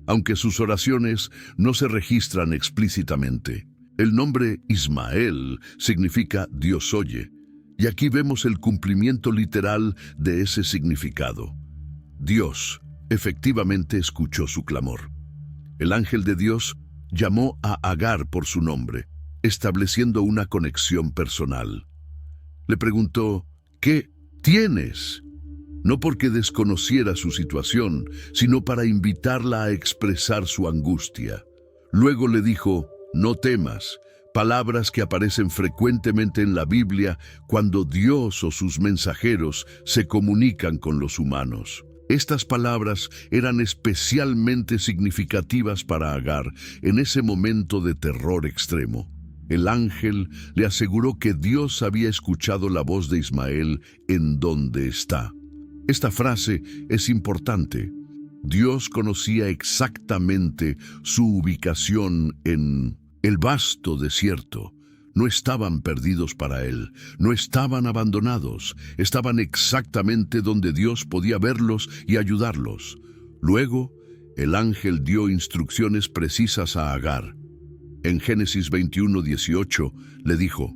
aunque sus oraciones no se registran explícitamente. El nombre Ismael significa Dios oye, y aquí vemos el cumplimiento literal de ese significado. Dios efectivamente escuchó su clamor. El ángel de Dios llamó a Agar por su nombre, estableciendo una conexión personal. Le preguntó: ¿qué tienes? No porque desconociera su situación, sino para invitarla a expresar su angustia. Luego le dijo: no temas, palabras que aparecen frecuentemente en la Biblia cuando Dios o sus mensajeros se comunican con los humanos. Estas palabras eran especialmente significativas para Agar en ese momento de terror extremo. El ángel le aseguró que Dios había escuchado la voz de Ismael en donde está. Esta frase es importante. Dios conocía exactamente su ubicación en el vasto desierto. No estaban perdidos para él, no estaban abandonados, estaban exactamente donde Dios podía verlos y ayudarlos. Luego, el ángel dio instrucciones precisas a Agar. En Génesis 21:18 le dijo: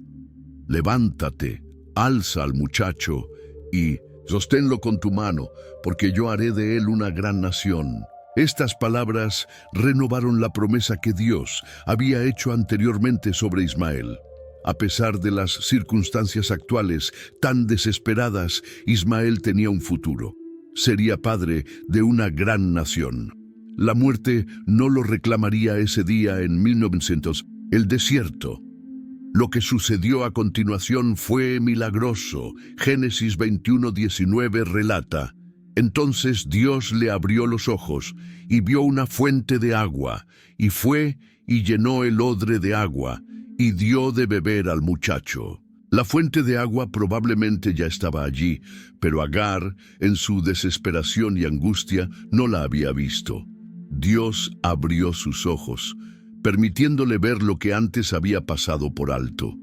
levántate, alza al muchacho y sosténlo con tu mano, porque yo haré de él una gran nación. Estas palabras renovaron la promesa que Dios había hecho anteriormente sobre Ismael. A pesar de las circunstancias actuales tan desesperadas, Ismael tenía un futuro. Sería padre de una gran nación. La muerte no lo reclamaría ese día en 1900. El desierto. Lo que sucedió a continuación fue milagroso. Génesis 21:19 relata: entonces Dios le abrió los ojos y vio una fuente de agua, y fue y llenó el odre de agua, y dio de beber al muchacho. La fuente de agua probablemente ya estaba allí, pero Agar, en su desesperación y angustia, no la había visto. Dios abrió sus ojos, permitiéndole ver lo que antes había pasado por alto.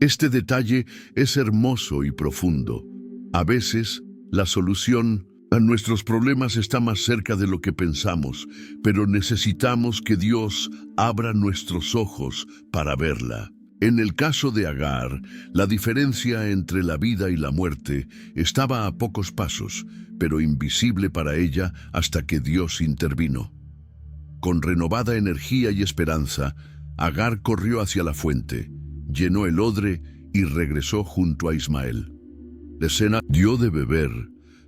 Este detalle es hermoso y profundo. A veces, la solución a nuestros problemas está más cerca de lo que pensamos, pero necesitamos que Dios abra nuestros ojos para verla. En el caso de Agar, la diferencia entre la vida y la muerte estaba a pocos pasos, pero invisible para ella hasta que Dios intervino. Con renovada energía y esperanza, Agar corrió hacia la fuente, llenó el odre y regresó junto a Ismael. La escena dio de beber,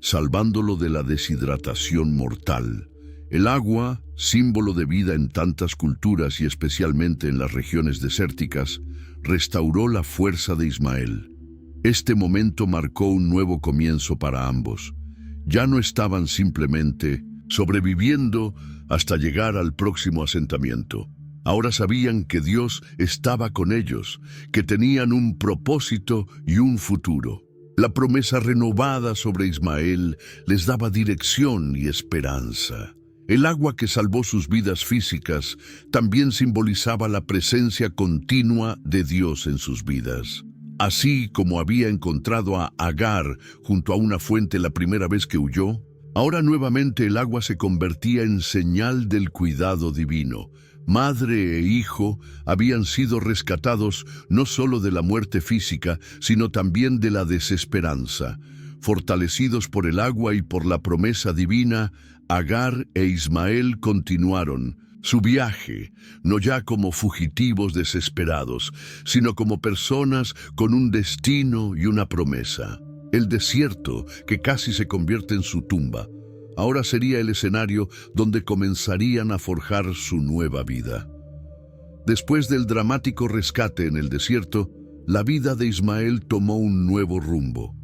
salvándolo de la deshidratación mortal. El agua, símbolo de vida en tantas culturas y especialmente en las regiones desérticas, restauró la fuerza de Ismael. Este momento marcó un nuevo comienzo para ambos. Ya no estaban simplemente sobreviviendo hasta llegar al próximo asentamiento. Ahora sabían que Dios estaba con ellos, que tenían un propósito y un futuro. La promesa renovada sobre Ismael les daba dirección y esperanza. El agua que salvó sus vidas físicas también simbolizaba la presencia continua de Dios en sus vidas. Así como había encontrado a Agar junto a una fuente la primera vez que huyó, ahora nuevamente el agua se convertía en señal del cuidado divino. Madre e hijo habían sido rescatados no solo de la muerte física, sino también de la desesperanza. Fortalecidos por el agua y por la promesa divina, Agar e Ismael continuaron su viaje, no ya como fugitivos desesperados, sino como personas con un destino y una promesa. El desierto, que casi se convierte en su tumba, ahora sería el escenario donde comenzarían a forjar su nueva vida. Después del dramático rescate en el desierto, la vida de Ismael tomó un nuevo rumbo.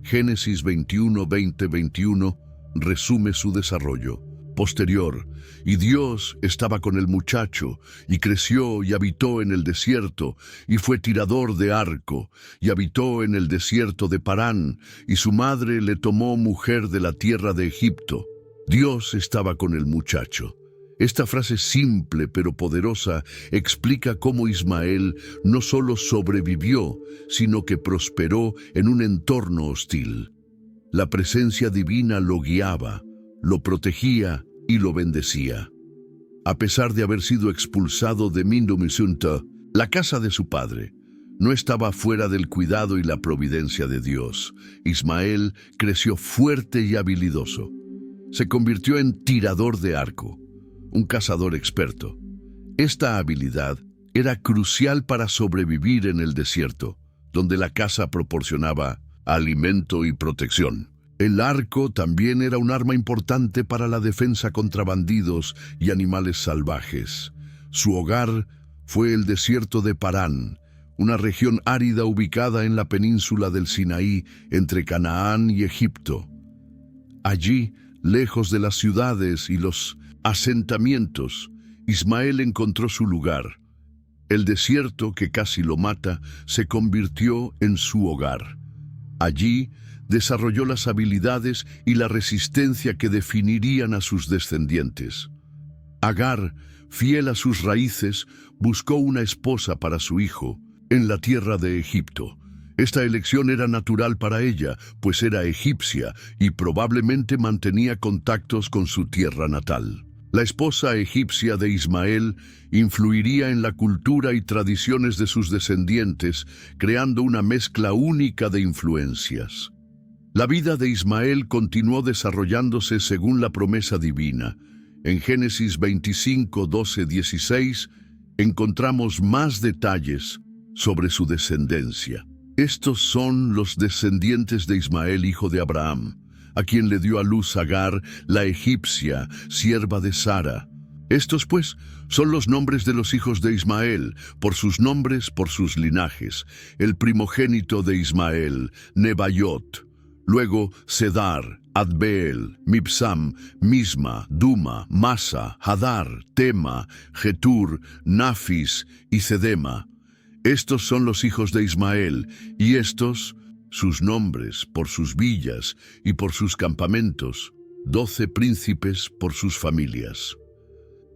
Génesis 21:20-21 resume su desarrollo. posterior, y Dios estaba con el muchacho, y creció y habitó en el desierto, y fue tirador de arco, y habitó en el desierto de Parán, y su madre le tomó mujer de la tierra de Egipto. Dios estaba con el muchacho. Esta frase simple pero poderosa explica cómo Ismael no solo sobrevivió, sino que prosperó en un entorno hostil. La presencia divina lo guiaba, lo protegía y lo bendecía. A pesar de haber sido expulsado de Mindomisunta, la casa de su padre, no estaba fuera del cuidado y la providencia de Dios. Ismael creció fuerte y habilidoso. Se convirtió en tirador de arco, un cazador experto. Esta habilidad era crucial para sobrevivir en el desierto, donde la caza proporcionaba alimento y protección. El arco también era un arma importante para la defensa contra bandidos y animales salvajes. Su hogar fue el desierto de Parán, una región árida ubicada en la península del Sinaí entre Canaán y Egipto. Allí, lejos de las ciudades y los asentamientos, Ismael encontró su lugar. El desierto que casi lo mata se convirtió en su hogar. Allí desarrolló las habilidades y la resistencia que definirían a sus descendientes. Agar, fiel a sus raíces, buscó una esposa para su hijo en la tierra de Egipto. Esta elección era natural para ella, pues era egipcia y probablemente mantenía contactos con su tierra natal. La esposa egipcia de Ismael influiría en la cultura y tradiciones de sus descendientes, creando una mezcla única de influencias. La vida de Ismael continuó desarrollándose según la promesa divina. En Génesis 25, 12, 16 encontramos más detalles sobre su descendencia. Estos son los descendientes de Ismael, hijo de Abraham, a quien le dio a luz Agar, la egipcia, sierva de Sara. Estos, pues, son los nombres de los hijos de Ismael, por sus nombres, por sus linajes. El primogénito de Ismael, Nebaiot. Luego, Cedar, Adbeel, Mibsam, Misma, Duma, Masa, Hadar, Tema, Getur, Nafis y Cedema. Estos son los hijos de Ismael, y estos, sus nombres por sus villas y por sus campamentos, 12 príncipes por sus familias.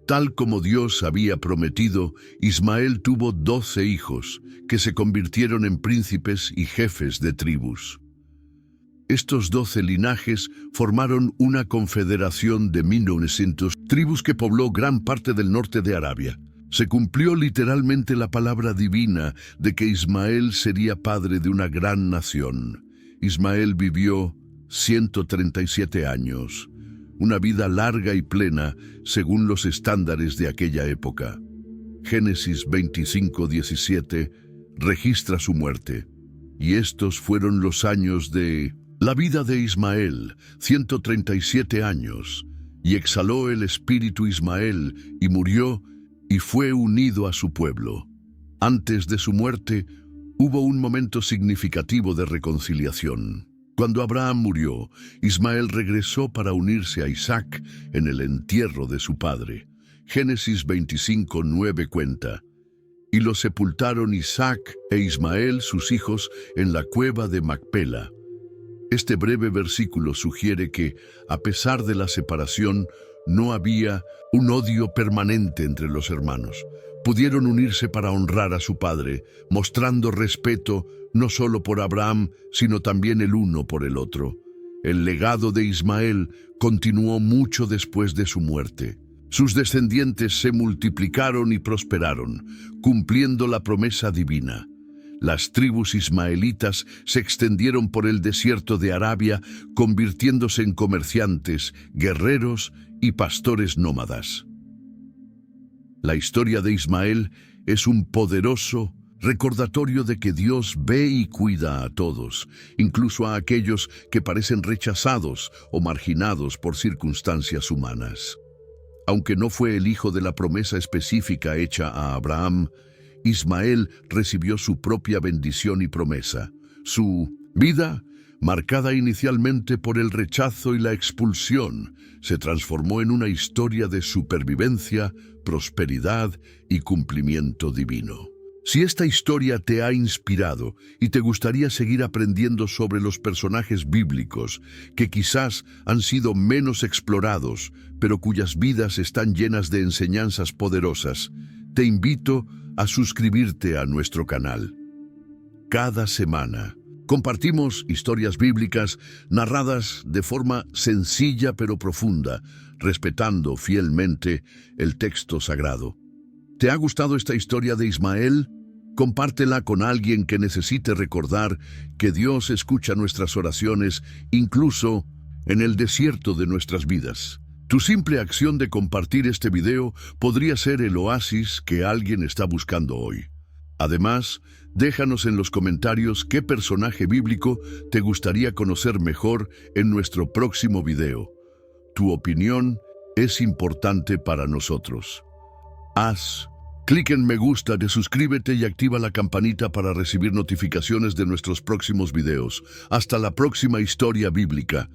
Tal como Dios había prometido, Ismael tuvo 12 hijos, que se convirtieron en príncipes y jefes de tribus. Estos 12 linajes formaron una confederación de 1900 tribus que pobló gran parte del norte de Arabia. Se cumplió literalmente la palabra divina de que Ismael sería padre de una gran nación. Ismael vivió 137 años, una vida larga y plena según los estándares de aquella época. Génesis 25, 17 registra su muerte. Y estos fueron los años de la vida de Ismael, 137 años, y exhaló el espíritu Ismael y murió y fue unido a su pueblo. Antes de su muerte, hubo un momento significativo de reconciliación. Cuando Abraham murió, Ismael regresó para unirse a Isaac en el entierro de su padre. Génesis 25, 9 cuenta: y los sepultaron Isaac e Ismael, sus hijos, en la cueva de Macpela. Este breve versículo sugiere que, a pesar de la separación, no había un odio permanente entre los hermanos. Pudieron unirse para honrar a su padre, mostrando respeto no solo por Abraham, sino también el uno por el otro. El legado de Ismael continuó mucho después de su muerte. Sus descendientes se multiplicaron y prosperaron, cumpliendo la promesa divina. Las tribus ismaelitas se extendieron por el desierto de Arabia, convirtiéndose en comerciantes, guerreros y pastores nómadas. La historia de Ismael es un poderoso recordatorio de que Dios ve y cuida a todos, incluso a aquellos que parecen rechazados o marginados por circunstancias humanas. Aunque no fue el hijo de la promesa específica hecha a Abraham, Ismael recibió su propia bendición y promesa. Su vida marcada inicialmente por el rechazo y la expulsión, se transformó en una historia de supervivencia, prosperidad y cumplimiento divino. Si esta historia te ha inspirado y te gustaría seguir aprendiendo sobre los personajes bíblicos que quizás han sido menos explorados, pero cuyas vidas están llenas de enseñanzas poderosas, te invito a suscribirte a nuestro canal. Cada semana compartimos historias bíblicas narradas de forma sencilla pero profunda, respetando fielmente el texto sagrado. ¿Te ha gustado esta historia de Ismael? Compártela con alguien que necesite recordar que Dios escucha nuestras oraciones, incluso en el desierto de nuestras vidas. Tu simple acción de compartir este video podría ser el oasis que alguien está buscando hoy. Además, déjanos en los comentarios qué personaje bíblico te gustaría conocer mejor en nuestro próximo video. Tu opinión es importante para nosotros. Haz clic en me gusta, suscríbete y activa la campanita para recibir notificaciones de nuestros próximos videos. Hasta la próxima historia bíblica.